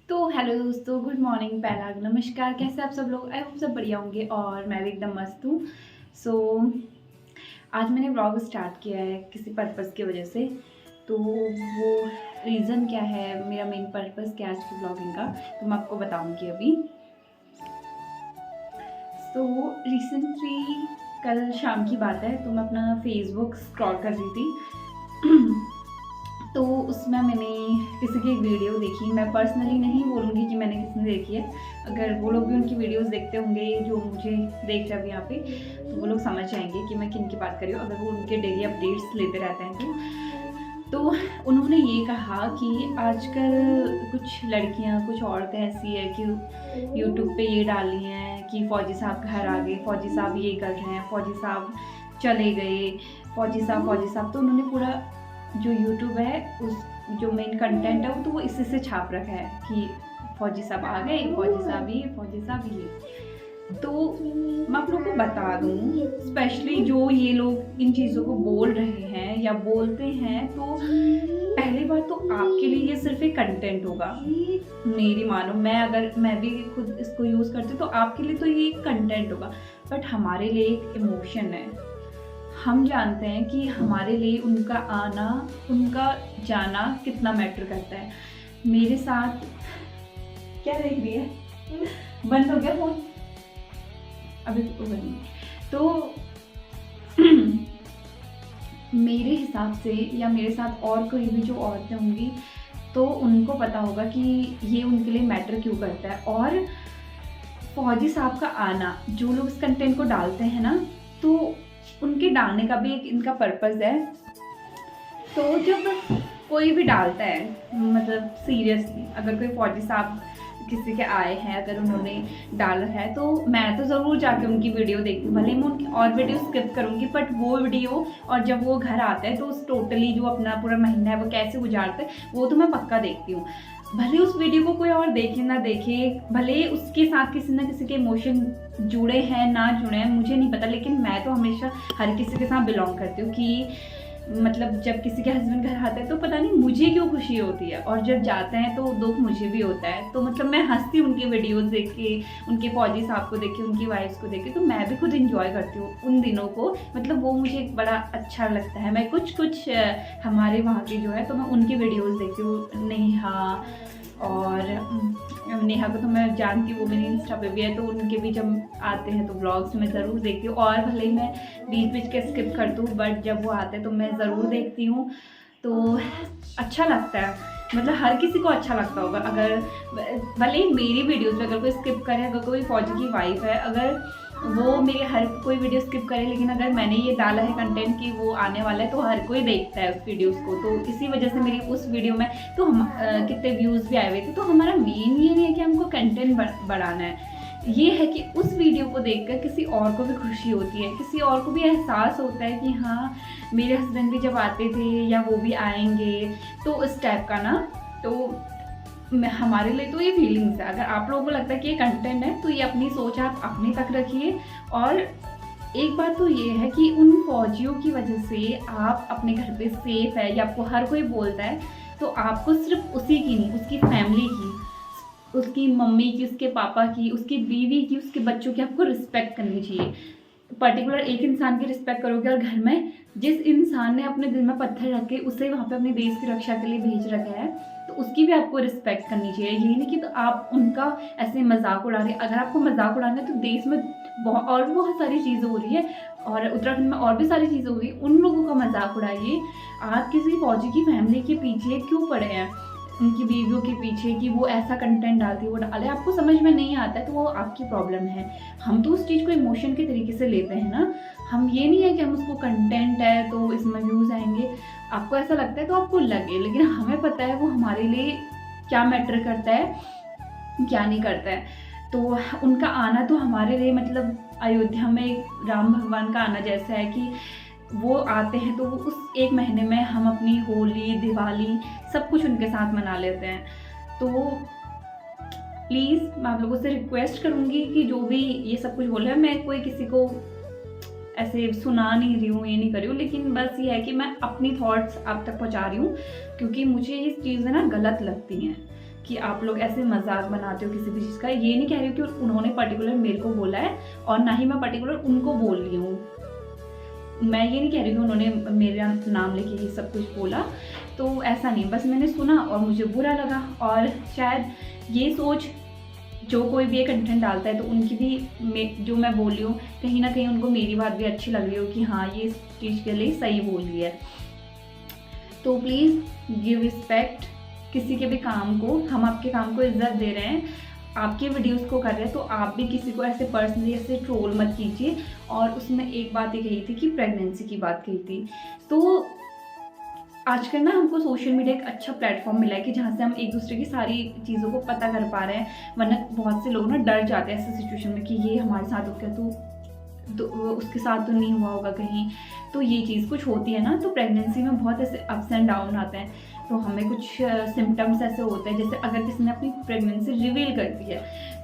तो हेलो दोस्तों, good morning, पहला नमस्कार। कैसे आप सब लोग? आई होप सब बढ़िया होंगे और मैं भी एकदम मस्त हूँ। सो आज मैंने व्लॉग स्टार्ट किया है किसी पर्पज़ की वजह से। तो वो रीज़न क्या है, मेरा मेन पर्पज़ क्या है आज की व्लॉगिंग का, तो मैं आपको बताऊँगी अभी। तो रिसेंटली कल शाम की बात है, तो मैं अपना फेसबुक स्क्रॉल कर रही थी। तो उसमें मैंने किसी की एक वीडियो देखी। मैं पर्सनली नहीं बोलूँगी कि मैंने किसने देखी है, अगर वो लोग भी उनकी वीडियोस देखते होंगे जो मुझे देख रहे हैं अभी यहाँ पे, तो वो लोग समझ जाएंगे कि मैं किन की बात कर रही हूँ, अगर वो उनके डेली अपडेट्स लेते रहते हैं तो उन्होंने ये कहा कि आजकल कुछ लड़कियाँ, कुछ औरतें ऐसी है कि यूट्यूब पे ये डाली हैं कि फ़ौजी साहब घर आ गए, फ़ौजी साहब ये कर रहे हैं, फ़ौजी साहब चले गए, फ़ौजी साहब। तो उन्होंने पूरा जो यूट्यूब है उस जो मेन कंटेंट है वो तो वो इसी से छाप रखा है कि फ़ौजी साहब आ गए, फ़ौजी साहब ये, फ़ौजी साहब ये। तो मैं आप लोग को बता दूँ, स्पेशली जो ये लोग इन चीज़ों को बोल रहे हैं या बोलते हैं, तो पहली बात तो आपके लिए ये सिर्फ़ एक कंटेंट होगा। मेरी मानो, मैं भी खुद इसको यूज़ करती हूँ, तो आपके लिए तो ये एक कंटेंट होगा, बट हमारे लिए एक इमोशन है। हम जानते हैं कि हमारे लिए उनका आना, उनका जाना कितना मैटर करता है। मेरे साथ क्या देख रही है? बंद हो गया फ़ोन? अभी तो बंद। तो मेरे हिसाब से या मेरे साथ और कोई भी जो औरतें होंगी, तो उनको पता होगा कि ये उनके लिए मैटर क्यों करता है। और फ़ौजी साहब का आना, जो लोग इस कंटेंट को डालते हैं ना, तो उनके डालने का भी एक इनका पर्पज़ है। तो जब कोई भी डालता है, मतलब सीरियसली अगर कोई फ़ौजी साहब किसी के आए हैं, अगर उन्होंने डाला है, तो मैं तो ज़रूर जाके उनकी वीडियो देखती हूँ। भले मैं उनकी और वीडियो स्किप करूँगी, बट वो वीडियो और जब वो घर आता है तो उस टोटली जो अपना पूरा महीना है वो कैसे गुजारते हैं, वो तो मैं पक्का देखती हूँ। भले उस वीडियो को कोई और देखे ना देखे, भले उसके साथ किसी ना किसी के इमोशन जुड़े हैं ना जुड़े हैं, मुझे नहीं पता, लेकिन मैं तो हमेशा हर किसी के साथ बिलोंग करती हूँ कि मतलब जब किसी के हस्बैंड घर आते हैं तो पता नहीं मुझे क्यों खुशी होती है, और जब जाते हैं तो दुख मुझे भी होता है। तो मतलब मैं हंसती हूँ उनकी वीडियोस देख के, उनके फ़ौजी साहब को देख के, उनकी वाइफ्स को देख के, तो मैं भी खुद इंजॉय करती हूँ उन दिनों को। मतलब वो मुझे बड़ा अच्छा लगता है। मैं कुछ हमारे वहाँ की जो है, तो मैं उनकी वीडियोस देखती हूँ। नेहा, और नेहा को तो मैं जानती हूँ, वो मेरी इंस्टा पे भी है, तो उनके भी जब आते हैं तो व्लॉग्स मैं ज़रूर देखती हूँ। और भले ही मैं बीच के स्किप कर दूँ, बट जब वो आते हैं तो मैं ज़रूर देखती हूँ। तो अच्छा लगता है, मतलब हर किसी को अच्छा लगता होगा। अगर भले ही मेरी वीडियोज़ में अगर कोई स्किप करे, अगर कोई फ़ौजी की वाइफ़ है, अगर वो मेरे हर कोई वीडियो स्किप करे, लेकिन अगर मैंने ये डाला है कंटेंट कि वो आने वाला है, तो हर कोई देखता है उस वीडियोज़ को। तो इसी वजह से मेरी उस वीडियो में तो हम कितने व्यूज़ भी आए हुए थे। तो हमारा मेन ये नहीं है कि हमको कंटेंट बढ़ाना है, ये है कि उस वीडियो को देखकर किसी और को भी खुशी होती है, किसी और को भी एहसास होता है कि हाँ, मेरे हस्बैंड भी जब आते थे या वो भी आएँगे, तो इस टाइप का ना। तो हमारे लिए तो ये फीलिंग्स है। अगर आप लोगों को लगता है कि ये कंटेंट है, तो ये अपनी सोच आप अपने तक रखिए। और एक बात तो ये है कि उन फौजियों की वजह से आप अपने घर पे सेफ है, या आपको हर कोई बोलता है, तो आपको सिर्फ उसी की नहीं, उसकी फैमिली की, उसकी मम्मी की, उसके पापा की, उसकी बीवी की, उसके बच्चों की आपको रिस्पेक्ट करनी चाहिए। पर्टिकुलर एक इंसान की रिस्पेक्ट करोगे, और घर में जिस इंसान ने अपने दिल में पत्थर रख के उसे वहाँ पे अपने देश की रक्षा के लिए भेज रखा है, तो उसकी भी आपको रिस्पेक्ट करनी चाहिए। ये नहीं कि तो आप उनका ऐसे मजाक उड़ा रहे हैं। अगर आपको मजाक उड़ाना है तो देश में और भी बहुत सारी चीज़ें हो रही है, और उत्तराखंड में और भी सारी चीज़ें हो रही है, उन लोगों का मजाक उड़ाइए। आप किसी फौजी की फैमिली के पीछे क्यों पड़े हैं, उनकी बीवियों के पीछे कि वो ऐसा कंटेंट डालती है, वो डाले, आपको समझ में नहीं आता है तो वो आपकी प्रॉब्लम है। हम तो उस चीज़ को इमोशन के तरीके से लेते हैं ना। हम ये नहीं है कि हम उसको कंटेंट है तो इसमें व्यूज़ आएंगे, आपको ऐसा लगता है तो आपको लगे, लेकिन हमें पता है वो हमारे लिए क्या मैटर करता है, क्या नहीं करता है। तो उनका आना तो हमारे लिए मतलब अयोध्या में राम भगवान का आना जैसा है कि वो आते हैं तो वो उस एक महीने में हम अपनी होली, दिवाली सब कुछ उनके साथ मना लेते हैं। तो प्लीज़ मैं आप लोगों से रिक्वेस्ट करूँगी कि जो भी ये सब कुछ बोल रहे हैं, मैं कोई किसी को ऐसे सुना नहीं रही हूँ, ये नहीं कर रही हूँ, लेकिन बस ये है कि मैं अपनी थॉट्स आप तक पहुँचा रही हूँ, क्योंकि मुझे ये चीज़ें ना गलत लगती हैं कि आप लोग ऐसे मजाक बनाते हो किसी भी चीज़ का। ये नहीं कह रही हूँ कि उन्होंने पर्टिकुलर मेरे को बोला है और ना ही मैं पर्टिकुलर उनको बोल रही हूँ। मैं ये नहीं कह रही हूँ उन्होंने मेरा नाम लेके ये सब कुछ बोला, तो ऐसा नहीं, बस मैंने सुना और मुझे बुरा लगा। और शायद ये सोच जो कोई भी ये कंटेंट डालता है तो उनकी भी जो मैं बोल रही हूँ कहीं ना कहीं उनको मेरी बात भी अच्छी लग रही हो कि हाँ ये इस चीज़ के लिए सही बोल रही है। तो प्लीज़ गिव रिस्पेक्ट किसी के भी काम को। हम आपके काम को इज्जत दे रहे हैं, आपके वीडियोस को कर रहे हैं, तो आप भी किसी को ऐसे पर्सनली ऐसे ट्रोल मत कीजिए। और उसमें एक बात ये कही थी कि प्रेगनेंसी की बात कही थी। तो आजकल ना हमको सोशल मीडिया एक अच्छा प्लेटफॉर्म मिला है कि जहाँ से हम एक दूसरे की सारी चीज़ों को पता कर पा रहे हैं। वरना बहुत से लोग ना डर जाते हैं ऐसे सिचुएशन में कि ये हमारे साथ हो गया तो उसके साथ तो नहीं हुआ होगा कहीं। तो ये चीज़ कुछ होती है ना, तो प्रेगनेंसी में बहुत ऐसे अप्स एंड डाउन आते हैं। तो हमें कुछ सिम्टम्स ऐसे होते हैं, जैसे अगर किसी ने अपनी प्रेगनेंसी रिवील कर दी है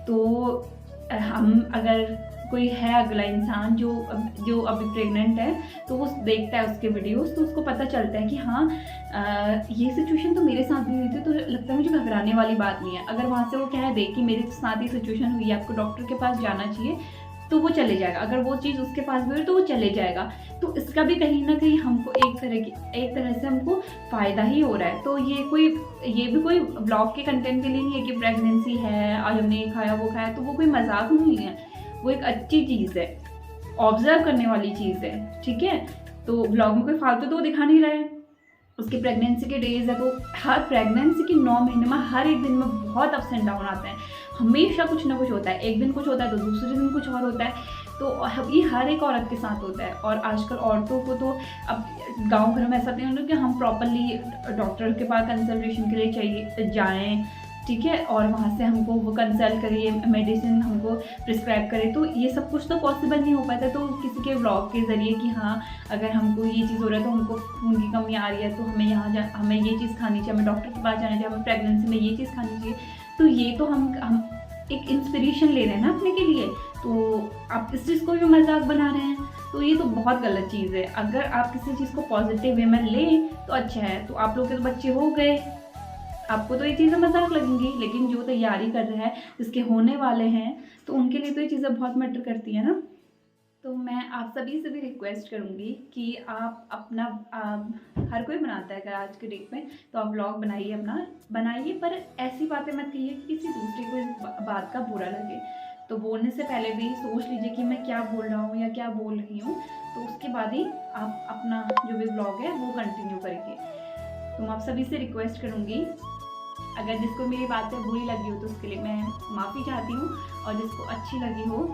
तो हम अगर कोई है अगला इंसान जो अभी प्रेग्नेंट है तो वो देखता है उसके वीडियोस, तो उसको पता चलता है कि हाँ ये सिचुएशन तो मेरे साथ भी हुई थी, तो लगता है मुझे घबराने वाली बात नहीं है। अगर वहाँ से वो कह दे कि मेरे साथ ही सिचुएशन हुई है, आपको डॉक्टर के पास जाना चाहिए, तो वो चले जाएगा। अगर वो चीज़ उसके पास भी हो तो वो चले जाएगा। तो इसका भी कहीं ना कहीं हमको एक तरह से हमको फ़ायदा ही हो रहा है। तो ये भी कोई ब्लॉग के कंटेंट के लिए नहीं है कि प्रेगनेंसी है आज हमने ये खाया वो खाया, तो वो कोई मजाक नहीं है, वो एक अच्छी चीज़ है, ऑब्जर्व करने वाली चीज़ है, ठीक है। तो ब्लॉग में कोई फालतू तो दिखा नहीं रहा है। उसकी प्रेगनेंसी के डेज है, तो हर प्रेगनेंसी के 9 महीने में हर एक दिन में बहुत अप्स एंड डाउन आते हैं, हमेशा कुछ ना कुछ होता है। एक दिन कुछ होता है तो दूसरे दिन कुछ और होता है। तो ये हर एक औरत के साथ होता है। और आजकल औरतों को तो अब गांव घर में ऐसा नहीं होता कि हम प्रॉपरली डॉक्टर के पास कंसल्टेशन के लिए जाएँ, ठीक है, और वहाँ से हमको वो कंसल्ट करिए, मेडिसिन हमको प्रिस्क्राइब करे। तो ये सब कुछ तो पॉसिबल नहीं हो पाता। तो किसी के व्लॉग के ज़रिए कि हाँ अगर हमको ये चीज़ हो रहा है तो हमको खून की कमी आ रही है तो हमें हमें ये चीज़ खानी चाहिए, हमें डॉक्टर के पास जाना चाहिए, हमें प्रेगनेंसी में ये चीज़ खानी चाहिए। तो ये तो हम एक इंस्पिरेशन ले रहे हैं ना अपने के लिए, तो आप इस चीज़ को भी मजाक बना रहे हैं, तो ये तो बहुत गलत चीज़ है। अगर आप किसी चीज़ को पॉजिटिव वे में लें तो अच्छा है। तो आप लोग के तो बच्चे हो गए, आपको तो ये चीज़ें मजाक लगेंगी, लेकिन जो तैयारी कर रहा है, जिसके होने वाले हैं, तो उनके लिए तो ये चीज़ें बहुत मैटर करती हैं ना। तो मैं आप सभी से भी रिक्वेस्ट करूँगी कि आप अपना हर कोई बनाता है अगर आज के डेट में, तो आप व्लॉग बनाइए, अपना बनाइए, पर ऐसी बातें मत कहिए कि किसी दूसरे को इस बात का बुरा लगे। तो बोलने से पहले भी सोच लीजिए कि मैं क्या बोल रहा हूँ या क्या बोल रही हूँ, तो उसके बाद ही आप अपना जो भी व्लॉग है वो कंटिन्यू करिए। तो मैं आप सभी से रिक्वेस्ट करूँगी, अगर जिसको मेरी बातें बुरी लगी हो तो उसके लिए मैं माफ़ी चाहती हूँ, और जिसको अच्छी लगी हो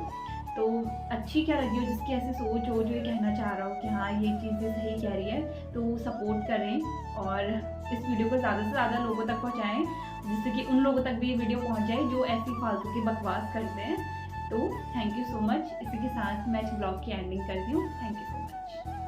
तो अच्छी क्या लगी हो, जिसकी ऐसी सोच हो जो ये कहना चाह रहा हो कि हाँ ये चीज़ें सही कह रही है, तो सपोर्ट करें और इस वीडियो को ज़्यादा से ज़्यादा लोगों तक पहुँचाएँ, जिससे कि उन लोगों तक भी ये वीडियो पहुँच जाए जो ऐसी फालतू की बकवास करते हैं। तो थैंक यू सो मच। इसी के साथ मैं इस ब्लॉग की एंडिंग करती हूँ। Thank you so much.